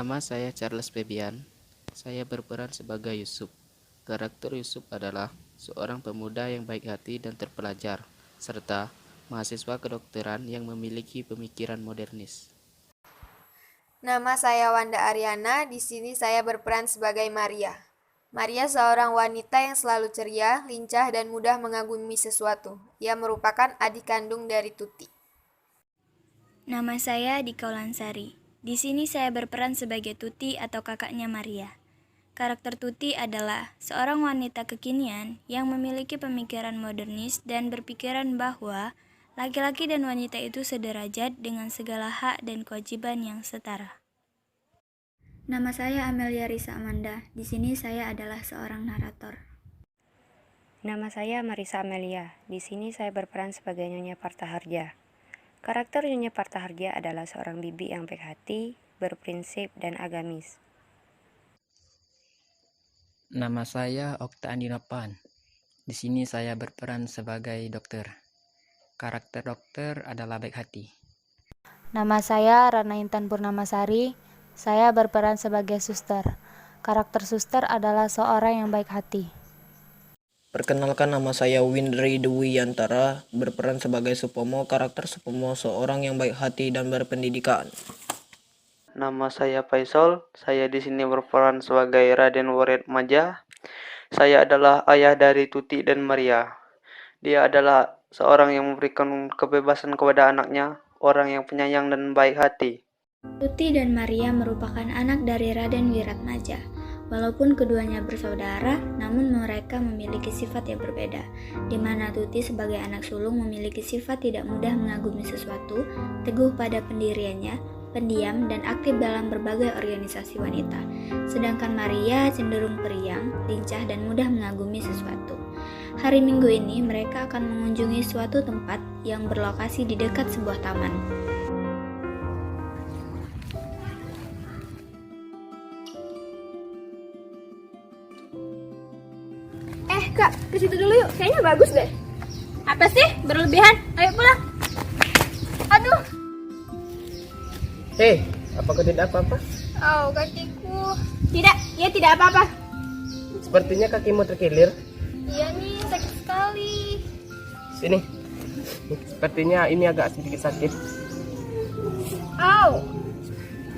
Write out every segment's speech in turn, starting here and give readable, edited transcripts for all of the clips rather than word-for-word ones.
Nama saya Charles Febian. Saya berperan sebagai Yusuf. Karakter Yusuf adalah seorang pemuda yang baik hati dan terpelajar, serta mahasiswa kedokteran yang memiliki pemikiran modernis. Nama saya Wanda Ariana, di sini saya berperan sebagai Maria. Maria seorang wanita yang selalu ceria, lincah, dan mudah mengagumi sesuatu. Ia merupakan adik kandung dari Tuti. Nama saya Dika Ulansari. Di sini saya berperan sebagai Tuti atau kakaknya Maria. Karakter Tuti adalah seorang wanita kekinian yang memiliki pemikiran modernis dan berpikiran bahwa laki-laki dan wanita itu sederajat dengan segala hak dan kewajiban yang setara. Nama saya Amelia Risa Amanda. Di sini saya adalah seorang narator. Nama saya Marisa Amelia. Di sini saya berperan sebagai Nyonya Partaharja. Karakter Nyonya Partaharja adalah seorang bibi yang baik hati, berprinsip, dan agamis. Nama saya Okta Andinopan. Di sini saya berperan sebagai dokter. Karakter dokter adalah baik hati. Nama saya Rana Intan Purnamasari. Saya berperan sebagai suster. Karakter suster adalah seorang yang baik hati. Perkenalkan, nama saya Windri Dewi Yantara, berperan sebagai Supomo. Karakter Supomo seorang yang baik hati dan berpendidikan. Nama saya Faisal. Saya di sini berperan sebagai Raden Wirat Maja. Saya adalah ayah dari Tuti dan Maria. Dia adalah seorang yang memberikan kebebasan kepada anaknya, orang yang penyayang dan baik hati. Tuti dan Maria merupakan anak dari Raden Wiratmaja. Walaupun keduanya bersaudara, namun mereka memiliki sifat yang berbeda, di mana Tuti sebagai anak sulung memiliki sifat tidak mudah mengagumi sesuatu, teguh pada pendiriannya, pendiam, dan aktif dalam berbagai organisasi wanita. Sedangkan Maria cenderung periang, lincah, dan mudah mengagumi sesuatu. Hari Minggu ini mereka akan mengunjungi suatu tempat yang berlokasi di dekat sebuah taman. Kak, ke situ dulu yuk. Kayaknya bagus deh. Apa sih? Berlebihan. Ayo pulang. Aduh. Hei, apakah tidak apa-apa? Oh, kakiku. Tidak, ya tidak apa-apa. Sepertinya kakimu terkilir. Iya nih, sakit sekali. Sini. Sepertinya ini agak sedikit sakit. Au.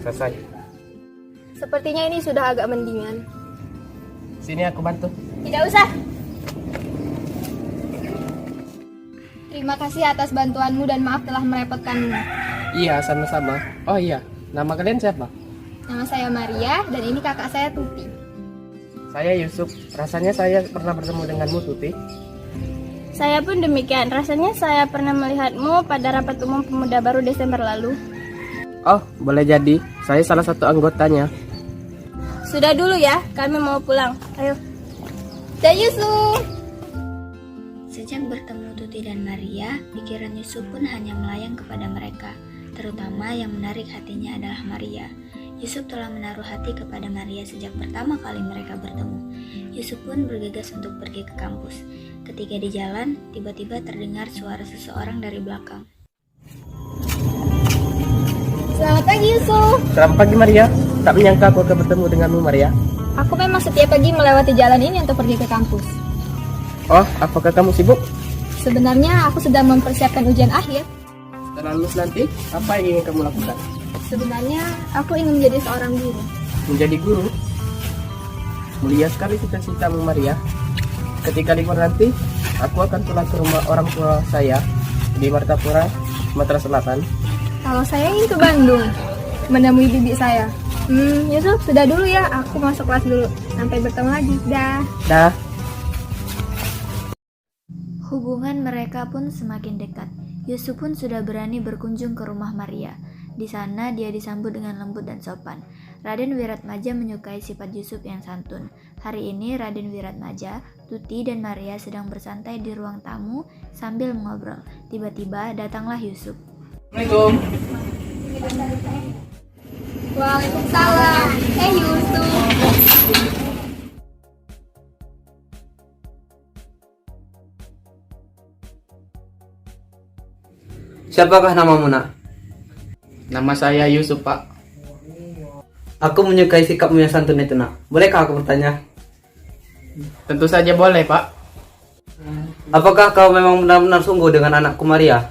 Selesai. Sepertinya ini sudah agak mendingan. Sini aku bantu. Tidak usah. Terima kasih atas bantuanmu dan maaf telah merepotkanmu. Iya, sama-sama. Oh iya, nama kalian siapa? Nama saya Maria dan ini kakak saya Tuti. Saya Yusuf. Rasanya saya pernah bertemu denganmu, Tuti. Saya pun demikian. Rasanya saya pernah melihatmu pada rapat umum pemuda baru Desember lalu. Oh, boleh jadi. Saya salah satu anggotanya. Sudah dulu ya, kami mau pulang. Ayo. Dan Yusuf. Sejak bertemu Tuti dan Maria, pikiran Yusuf pun hanya melayang kepada mereka. Terutama yang menarik hatinya adalah Maria. Yusuf telah menaruh hati kepada Maria sejak pertama kali mereka bertemu. Yusuf pun bergegas untuk pergi ke kampus. Ketika di jalan, tiba-tiba terdengar suara seseorang dari belakang. Selamat pagi Yusuf. Selamat pagi, Maria. Tak menyangka aku akan bertemu denganmu, Maria. Aku memang setiap pagi melewati jalan ini untuk pergi ke kampus. Oh, apakah kamu sibuk? Sebenarnya aku sedang mempersiapkan ujian akhir. Setelah lulus nanti, apa yang ingin kamu lakukan? Sebenarnya aku ingin menjadi seorang guru. Menjadi guru? Mulia sekali cita-citamu, Maria. Ketika libur nanti, aku akan pulang ke rumah orang tua saya di Martapura, Sumatera Selatan. Kalau saya ingin ke Bandung menemui bibi saya. Yusuf, sudah dulu ya, aku masuk kelas dulu. Sampai bertemu lagi. Dah. Dah. Hubungan mereka pun semakin dekat. Yusuf pun sudah berani berkunjung ke rumah Maria. Di sana dia disambut dengan lembut dan sopan. Raden Wiratmaja menyukai sifat Yusuf yang santun. Hari ini Raden Wiratmaja, Tuti dan Maria sedang bersantai di ruang tamu sambil mengobrol. Tiba-tiba datanglah Yusuf. Assalamualaikum. Waalaikumsalam. Yusuf. Siapakah namamu, Nak? Nama saya Yusuf, Pak. Aku menyukai sikapmu yang santun itu, nak. Bolehkah aku bertanya? Tentu saja boleh, Pak. Apakah kau memang benar-benar sungguh dengan anakku Maria?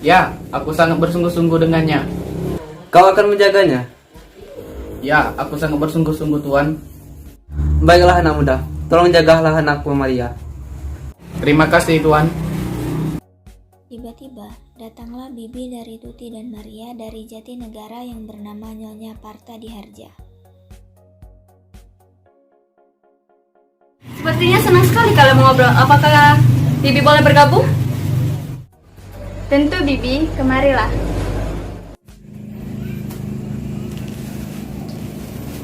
Ya, aku sangat bersungguh-sungguh dengannya. Kau akan menjaganya? Ya, aku sangat bersungguh-sungguh, Tuan. Baiklah anak muda, tolong jagalah anakku Maria. Terima kasih, Tuan. Tiba-tiba, datanglah bibi dari Tuti dan Maria dari Jatinegara yang bernama Nyonya Parta Diharja. Sepertinya senang sekali kalian mengobrol. Apakah Bibi boleh bergabung? Tentu Bibi, kemarilah.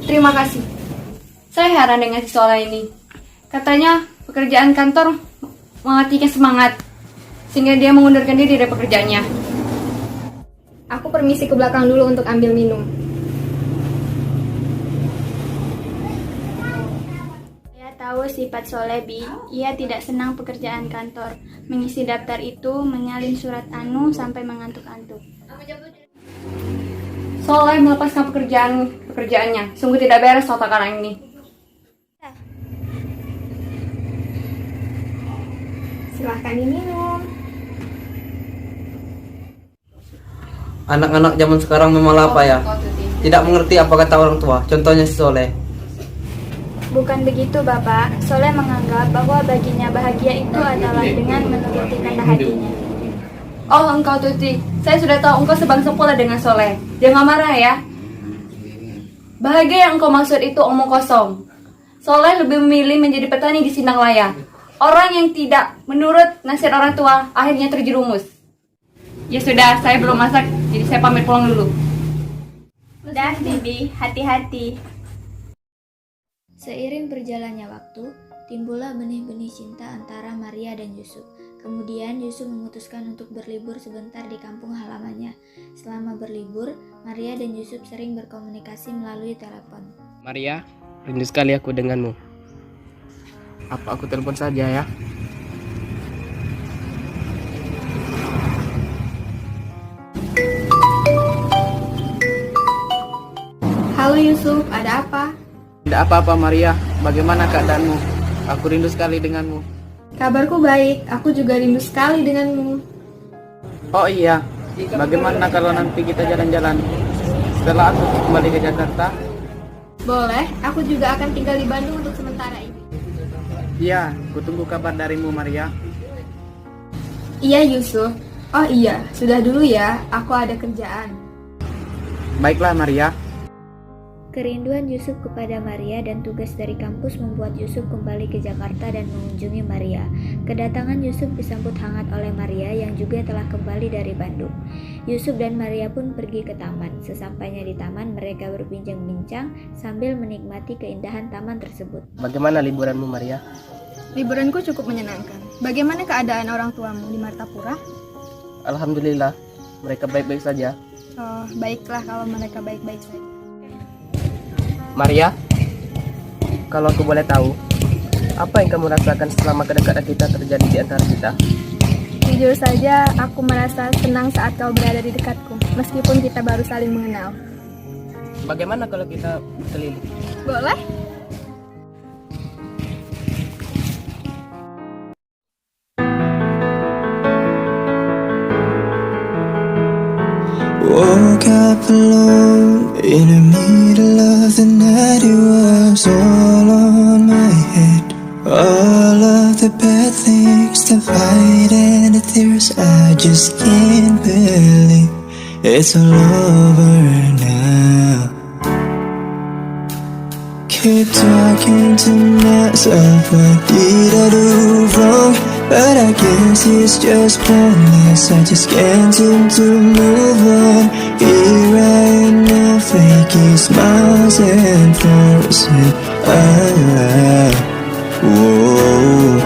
Terima kasih. Saya heran dengan si Soleh ini. Katanya pekerjaan kantor mematikan semangat, sehingga dia mengundurkan diri dari pekerjaannya. Aku permisi ke belakang dulu untuk ambil minum. Saya tahu sifat Solebi, ia tidak senang pekerjaan kantor. Mengisi daftar itu, menyalin surat anu sampai mengantuk-antuk. Soleh melepaskan pekerjaannya. Sungguh tidak beres otak anak ini. Silahkan diminum. Anak-anak zaman sekarang memang apa ya? Tidak mengerti apa kata orang tua. Contohnya si Soleh. Bukan begitu, Bapak. Soleh menganggap bahwa baginya bahagia itu adalah dengan menuruti kehendak hatinya. Oh, engkau Tuti. Saya sudah tahu engkau sebangsa pula dengan Soleh. Jangan marah ya. Bahagia yang engkau maksud itu omong kosong. Soleh lebih memilih menjadi petani di Sindang Laya. Orang yang tidak menurut nasihat orang tua akhirnya terjerumus. Ya sudah, saya belum masak, jadi saya pamit pulang dulu. Dah, Bibi, hati-hati. Seiring berjalannya waktu, timbullah benih-benih cinta antara Maria dan Yusuf. Kemudian Yusuf memutuskan untuk berlibur sebentar di kampung halamannya. Selama berlibur, Maria dan Yusuf sering berkomunikasi melalui telepon. Maria, rindu sekali aku denganmu. Apa aku telepon saja ya? Halo Yusuf, ada apa? Tidak apa-apa Maria, bagaimana keadaanmu? Aku rindu sekali denganmu. Kabarku baik, aku juga rindu sekali denganmu. Oh iya, bagaimana kalau nanti kita jalan-jalan setelah aku kembali ke Jakarta? Boleh, aku juga akan tinggal di Bandung untuk sementara ini. Iya, kutunggu kabar darimu Maria. Iya Yusuf. Oh iya, sudah dulu ya, aku ada kerjaan. Baiklah Maria. Kerinduan Yusuf kepada Maria dan tugas dari kampus membuat Yusuf kembali ke Jakarta dan mengunjungi Maria. Kedatangan Yusuf disambut hangat oleh Maria yang juga telah kembali dari Bandung. Yusuf dan Maria pun pergi ke taman. Sesampainya di taman, mereka berbincang-bincang sambil menikmati keindahan taman tersebut. Bagaimana liburanmu Maria? Liburanku cukup menyenangkan. Bagaimana keadaan orang tuamu di Martapura? Alhamdulillah, mereka baik-baik saja. Oh, baiklah kalau mereka baik-baik saja. Maria, kalau aku boleh tahu, apa yang kamu rasakan selama kedekatan kita terjadi di antara kita? Jujur saja, aku merasa senang saat kau berada di dekatku, meskipun kita baru saling mengenal. Bagaimana kalau kita berkeliling? Boleh? Woke up alone in the middle of the night. It was all on my head. All of the bad things, the fight and the tears. I just can't believe it's all over now. Keep talking to myself, what did I do wrong? But I guess it's just pointless, I just can't seem to move on. Here I am now, faking smiles and forcing a laugh. Whoa.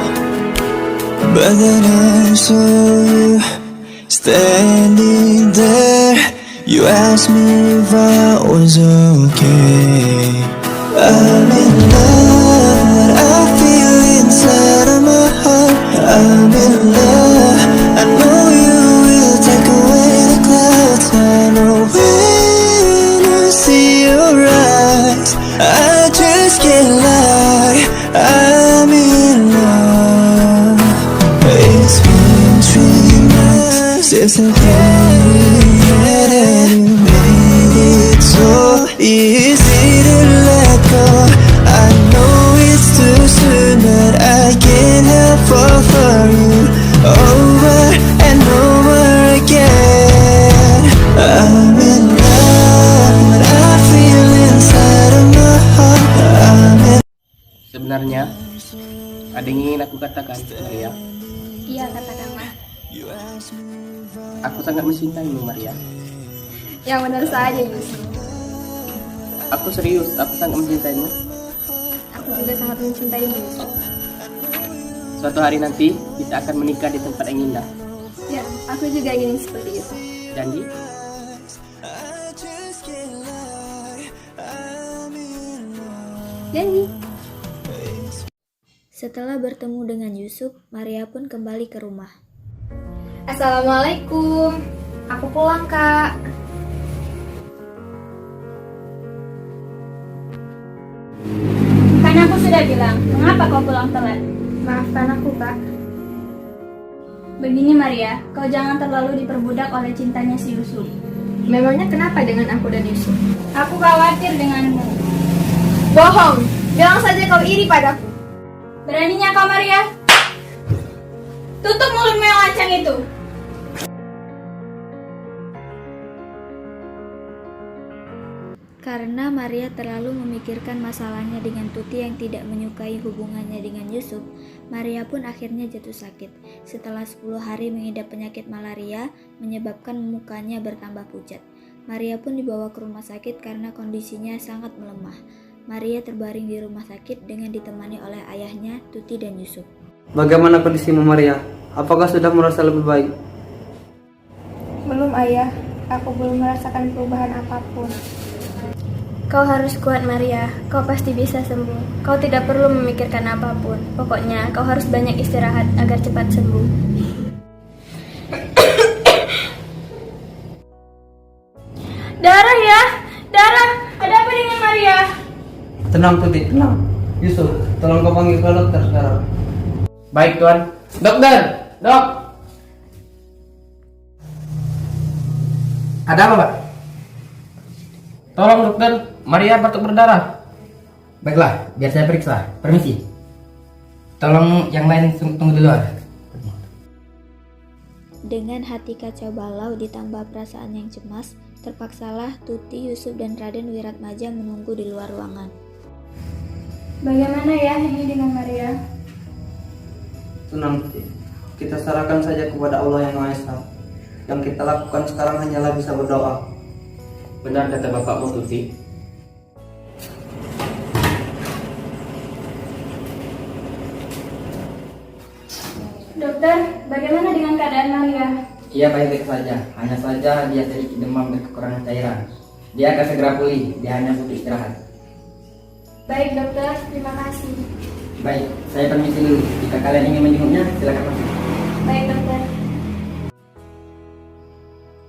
But then I saw you standing there. You asked me if I was okay. I'm in love, what I feel inside of my heart. I'm in love, I know you will take away the clouds. I know when I see your eyes. Sebenarnya ada yang ingin aku katakan, Maria. Iya, katakan, Ma. Aku sangat mencintaimu, Maria. Yang benar saja, Yusuf. Aku serius, aku sangat mencintaimu. Aku juga sangat mencintaimu, Yusuf. Suatu hari nanti kita akan menikah di tempat yang indah. Ya, aku juga ingin seperti itu. Janji? Janji. Setelah bertemu dengan Yusuf, Maria pun kembali ke rumah. Assalamualaikum. Aku pulang, Kak. Kan aku sudah bilang, mengapa kau pulang telat? Maafkan aku, Kak. Begini Maria, kau jangan terlalu diperbudak oleh cintanya si Yusuf. Memangnya kenapa dengan aku dan Yusuf? Aku khawatir denganmu. Bohong. Bilang saja kau iri padaku. Beraninya kau Maria? Tutup mulutmu yang lancang itu. Karena Maria terlalu memikirkan masalahnya dengan Tuti yang tidak menyukai hubungannya dengan Yusuf, Maria pun akhirnya jatuh sakit. Setelah 10 hari mengidap penyakit malaria, menyebabkan mukanya bertambah pucat. Maria pun dibawa ke rumah sakit karena kondisinya sangat melemah. Maria terbaring di rumah sakit dengan ditemani oleh ayahnya, Tuti dan Yusuf. Bagaimana kondisimu Maria? Apakah sudah merasa lebih baik? Belum, Ayah. Aku belum merasakan perubahan apapun. Kau harus kuat Maria, kau pasti bisa sembuh. Kau tidak perlu memikirkan apapun. Pokoknya kau harus banyak istirahat agar cepat sembuh. Darah ya, darah. Ada apa dengan Maria? Tenang Tuti, tenang. Yusuf, tolong kau panggil ke dokter sekarang. Baik, Tuan. Dokter! Dok! Ada apa, Pak? Tolong, dokter. Maria batuk berdarah. Baiklah, biar saya periksa. Permisi. Tolong yang lain tunggu di luar. Dengan hati kacau balau ditambah perasaan yang cemas, terpaksalah Tuti, Yusuf, dan Raden Wiratmaja menunggu di luar ruangan. Bagaimana ya ini dengan Maria? Tenang Tuti. Kita serahkan saja kepada Allah Yang Maha Esa. Yang kita lakukan sekarang hanyalah bisa berdoa. Benar kata bapakmu, Tuti. Dokter, bagaimana dengan keadaan Maria? Ia baik-baik saja, hanya saja dia sedikit demam dan kekurangan cairan. Dia akan segera pulih, dia hanya butuh istirahat. Baik dokter, terima kasih. Baik, saya permisi dulu. Jika kalian ingin menjenguknya, silakan masuk. Baik dokter.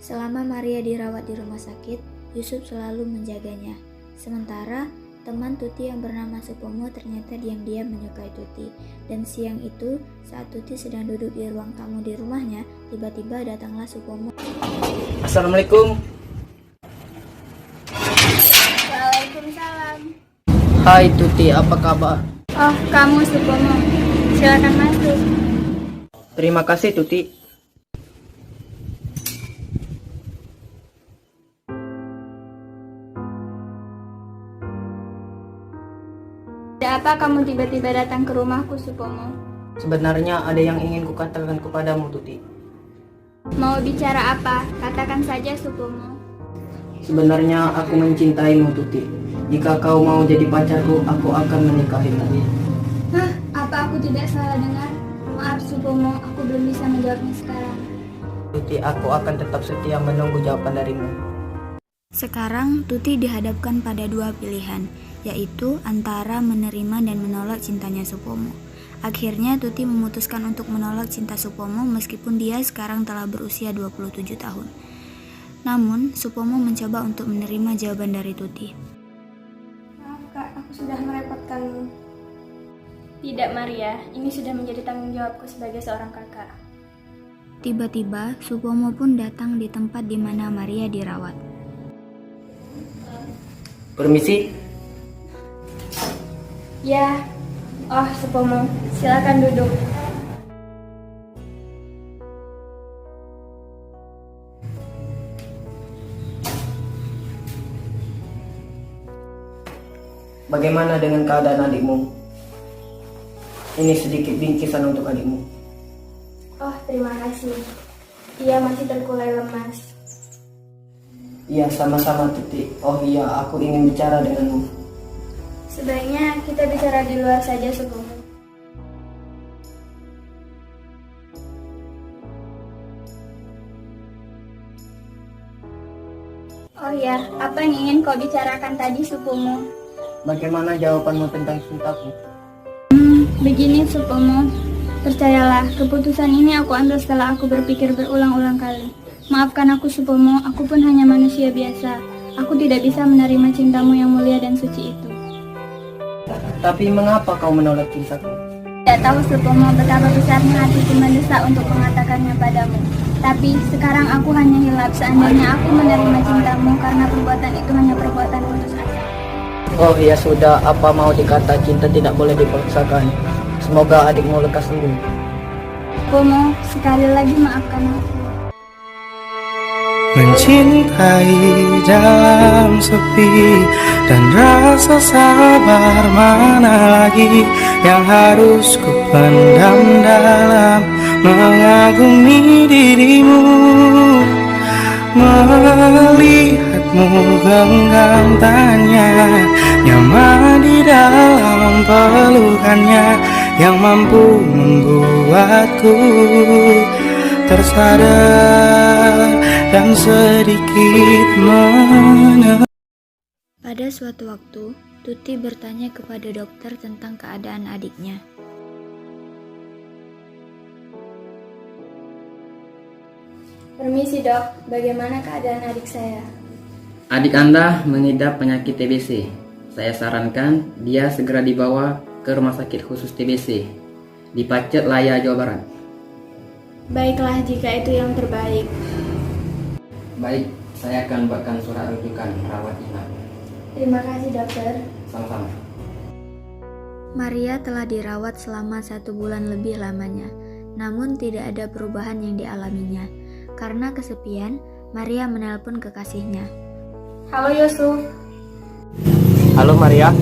Selama Maria dirawat di rumah sakit, Yusuf selalu menjaganya. Sementara, teman Tuti yang bernama Supomo ternyata diam-diam menyukai Tuti. Dan siang itu, saat Tuti sedang duduk di ruang tamu di rumahnya, tiba-tiba datanglah Supomo. Assalamualaikum. Waalaikumsalam. Hai Tuti, apa kabar? Oh, kamu Supomo. Silakan masuk. Terima kasih Tuti. Ada apa kamu tiba-tiba datang ke rumahku, Supomo? Sebenarnya ada yang ingin kukatakan kepadamu, Tuti. Mau bicara apa? Katakan saja, Supomo. Sebenarnya aku mencintaimu, Tuti. Jika kau mau jadi pacarku, aku akan menikahimu. Hah? Apa aku tidak salah dengar? Maaf, Supomo, aku belum bisa menjawabnya sekarang. Tuti, aku akan tetap setia menunggu jawaban darimu. Sekarang Tuti dihadapkan pada dua pilihan, yaitu antara menerima dan menolak cintanya Supomo. Akhirnya Tuti memutuskan untuk menolak cinta Supomo meskipun dia sekarang telah berusia 27 tahun. Namun, Supomo mencoba untuk menerima jawaban dari Tuti. Maaf kak, aku sudah merepotkanmu. Tidak Maria, ini sudah menjadi tanggung jawabku sebagai seorang kakak. Tiba-tiba, Supomo pun datang di tempat di mana Maria dirawat. Permisi. Ya, oh Supomo, silakan duduk. Bagaimana dengan keadaan adikmu? Ini sedikit bingkisan untuk adikmu. Oh, terima kasih. Ia masih terkulai lemas. Iya, sama-sama Tuti. Oh iya, aku ingin bicara denganmu. Sebaiknya kita bicara di luar saja, Sepupu. Oh ya, apa yang ingin kau bicarakan tadi, Sepupu? Bagaimana jawabanmu tentang cintaku? Begini, Sepupu. Percayalah, keputusan ini aku ambil setelah aku berpikir berulang-ulang kali. Maafkan aku, Sepupu, aku pun hanya manusia biasa. Aku tidak bisa menerima cintamu yang mulia dan suci itu. Tapi mengapa kau menolak cintaku? Tidak tahu, Sepupu, betapa besarnya hatiku mendesak untuk mengatakannya padamu. Tapi sekarang aku hanya hilap seandainya aku menerima cintamu karena perbuatan itu hanya perbuatan putus asa. Oh ya sudah, apa mau dikata, cinta tidak boleh dipaksakan. Semoga adikmu lekas sembuh. Sepupu, sekali lagi maafkan aku. Mencintai dalam sepi dan rasa sabar mana lagi yang harus ku pendam dalam mengagumi dirimu. Melihatmu genggam tanya, nyaman di dalam pelukannya yang mampu membuatku tersadar dan sedikit menang. Pada suatu waktu, Tuti bertanya kepada dokter tentang keadaan adiknya. Permisi, Dok. Bagaimana keadaan adik saya? Adik Anda mengidap penyakit TBC. Saya sarankan dia segera dibawa ke rumah sakit khusus TBC di Pacet Laya, Jawa Barat. Baiklah, jika itu yang terbaik. Baik, saya akan buatkan surat rujukan rawat inap. Terima kasih, dokter. Sama-sama. Maria telah dirawat selama 1 bulan lebih lamanya, namun tidak ada perubahan yang dialaminya. Karena kesepian, Maria menelpon kekasihnya. Halo Yusuf. Halo Maria,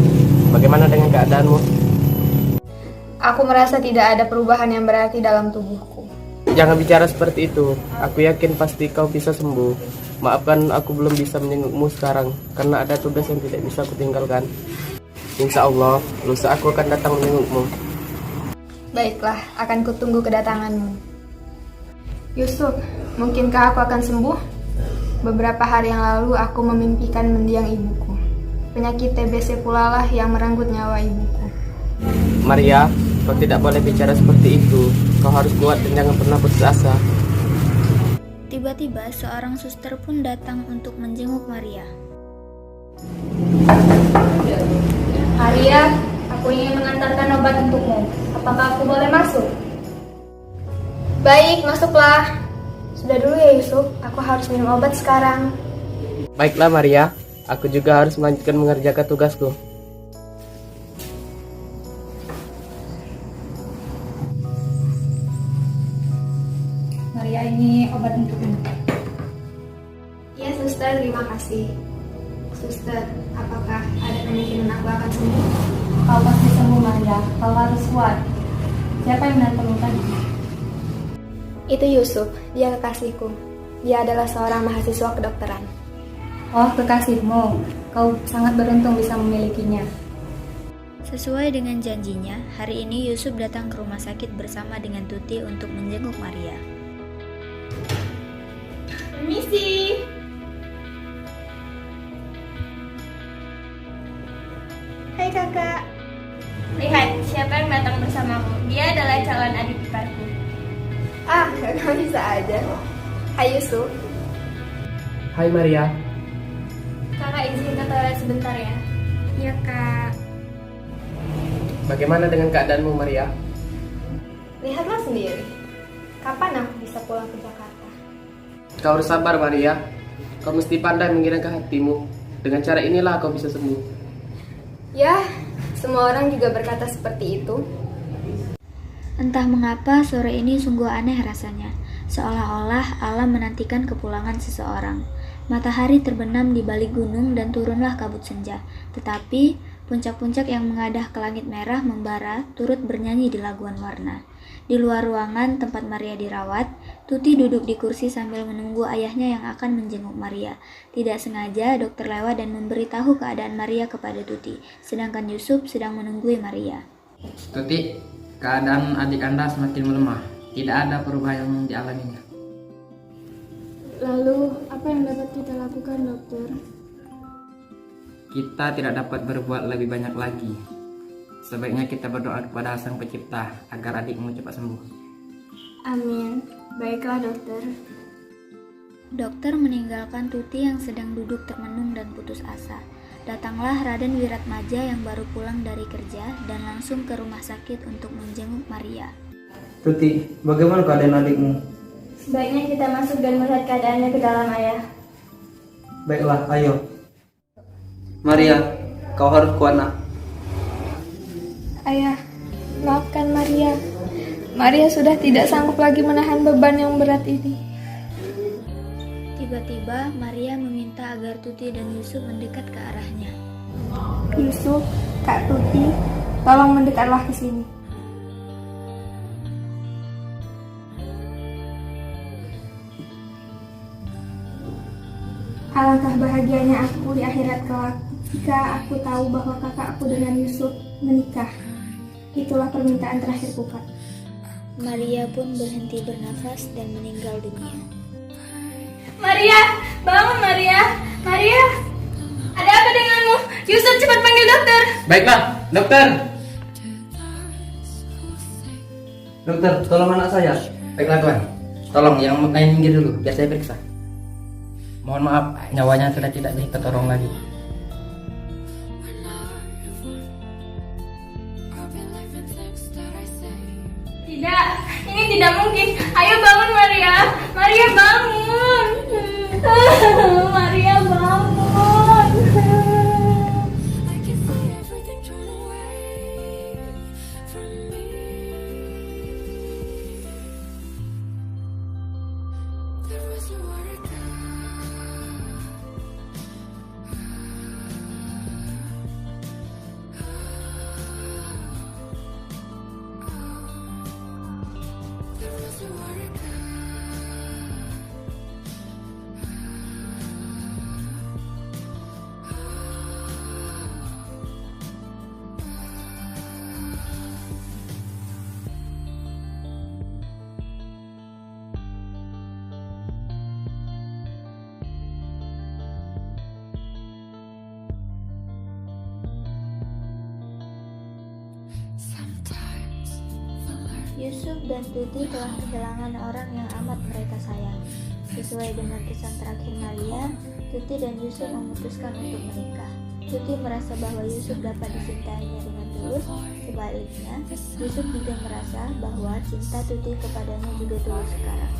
bagaimana dengan keadaanmu? Aku merasa tidak ada perubahan yang berarti dalam tubuhku. Jangan bicara seperti itu. Aku yakin pasti kau bisa sembuh. Maafkan aku belum bisa menjengukmu sekarang karena ada tugas yang tidak bisa kutinggalkan. Insya Allah, lusa aku akan datang menjengukmu. Baiklah, akan kutunggu kedatanganmu. Yusuf, mungkinkah aku akan sembuh? Beberapa hari yang lalu aku memimpikan mendiang ibuku. Penyakit TBC pula lah yang merenggut nyawa ibuku. Maria, kau tidak boleh bicara seperti itu. Kau harus kuat dan jangan pernah putus asa. Tiba-tiba seorang suster pun datang untuk menjenguk Maria. Maria, aku ingin mengantarkan obat untukmu. Apakah aku boleh masuk? Baik, masuklah. Sudah dulu ya Yusuf, aku harus minum obat sekarang. Baiklah Maria, aku juga harus melanjutkan mengerjakan tugasku. Maria, ini obat untukmu. Ya suster, terima kasih. Suster, apakah ada kemungkinan aku akan sembuh? Kau pasti sembuh, Maria. Kau harus kuat. Siapa yang menelponmu tadi? Itu Yusuf, dia kekasihku. Dia adalah seorang mahasiswa kedokteran. Oh, kekasihmu. Kau sangat beruntung bisa memilikinya. Sesuai dengan janjinya, hari ini Yusuf datang ke rumah sakit bersama dengan Tuti untuk menjenguk Maria. Permisi. Hai kakak. Lihat, siapa yang datang bersamamu. Dia adalah calon adik iparku. Ah, kakak bisa aja. Hai Yusuf. Hai Maria. Kakak izin ke toilet sebentar ya. Iya kak. Bagaimana dengan keadaanmu Maria? Lihatlah sendiri. Kapan aku bisa pulang ke Jakarta? Kau harus sabar Maria. Kau mesti pandai mengiringkan hatimu. Dengan cara inilah kau bisa sembuh. Ya, semua orang juga berkata seperti itu. Entah mengapa sore ini sungguh aneh rasanya, seolah-olah alam menantikan kepulangan seseorang. Matahari terbenam di balik gunung dan turunlah kabut senja, tetapi Puncak-puncak yang mengadah ke langit merah membara turut bernyanyi di laguan warna. Di luar ruangan tempat Maria dirawat, Tuti duduk di kursi sambil menunggu ayahnya yang akan menjenguk Maria. Tidak sengaja dokter lewat dan memberitahu keadaan Maria kepada Tuti, sedangkan Yusuf sedang menunggui Maria. Tuti, keadaan adik Anda semakin melemah. Tidak ada perubahan yang dialaminya. Lalu, apa yang dapat kita lakukan, dokter? Kita tidak dapat berbuat lebih banyak lagi. Sebaiknya kita berdoa kepada Sang Pencipta agar adikmu cepat sembuh. Amin. Baiklah, dokter. Dokter meninggalkan Tuti yang sedang duduk termenung dan putus asa. Datanglah Raden Wiratmaja yang baru pulang dari kerja dan langsung ke rumah sakit untuk menjenguk Maria. Tuti, bagaimana keadaan adikmu? Sebaiknya kita masuk dan melihat keadaannya ke dalam, ayah. Baiklah, ayo. Maria, kau harus kuat nak. Ayah, maafkan Maria. Maria sudah tidak sanggup lagi menahan beban yang berat ini. Tiba-tiba Maria meminta agar Tuti dan Yusuf mendekat ke arahnya. Yusuf, Kak Tuti, tolong mendekatlah ke sini. Alangkah bahagianya aku di akhirat kelak jika aku tahu bahwa kakakku dengan Yusuf menikah. Itulah permintaan terakhirku, Kak. Maria pun berhenti bernafas dan meninggal dunia. Maria, bangun Maria. Maria, ada apa denganmu? Yusuf, cepat panggil dokter. Baiklah, dokter. Dokter, tolong anak saya. Baiklah tuan. Tolong yang lain minggir dulu, biar saya periksa. Mohon maaf, nyawanya sudah tidak bisa tertolong lagi. Tidak, ini tidak mungkin. Ayo bangun Maria. Maria bangun. Maria bangun. Yusuf dan Tuti telah kehilangan orang yang amat mereka sayang. Sesuai dengan pesan terakhir Maria, Tuti dan Yusuf memutuskan untuk menikah. Tuti merasa bahwa Yusuf dapat dicintainya dengan tulus. Sebaliknya, Yusuf juga merasa bahwa cinta Tuti kepadanya juga tulus sekarang.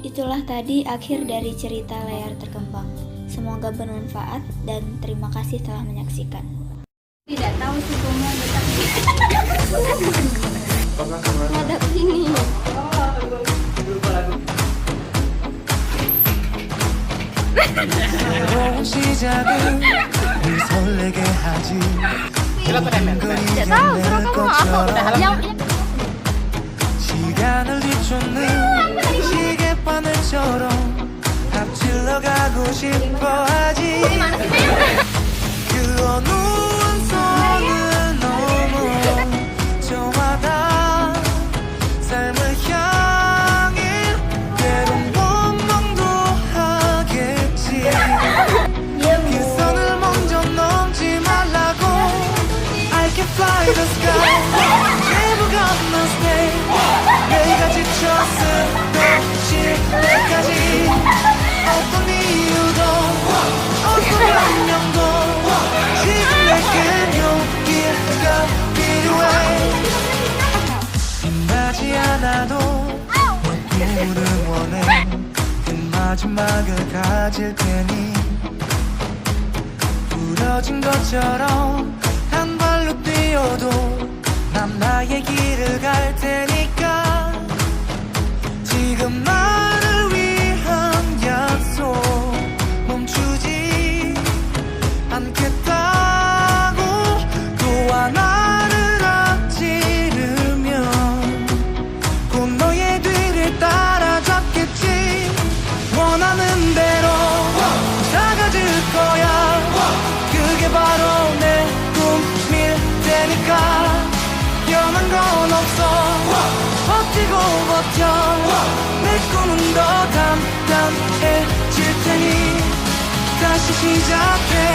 Itulah tadi akhir dari cerita Layar Terkembang. Semoga bermanfaat dan terima kasih telah menyaksikan. Tidak tahu sukumu betap hadap sini. Tidak tahu suruh kamu apa udah yang 시간을 뒤쫓는 시계바늘처럼 앞질러 가고 싶어 하지 그 어느 선을 넘어 저마다 삶을 향해 때론 원망도 하겠지 그 선을 먼저 넘지 말라고 I can fly the sky Never gonna stay 내가 지쳤을 때까지 어떤 이유도 어떤 변명도 지금 내겐 용기가 필요해 빛나지 않아도 내 꿈을 응원해 그 마지막을 가질 테니 부러진 것처럼 한 발로 뛰어도 난 나의 길을 갈 테니까 지금 나를 위한 약속 멈추지 않겠다고 버티고 버텨 내 꿈은 더 담담해질 테니 다시 시작해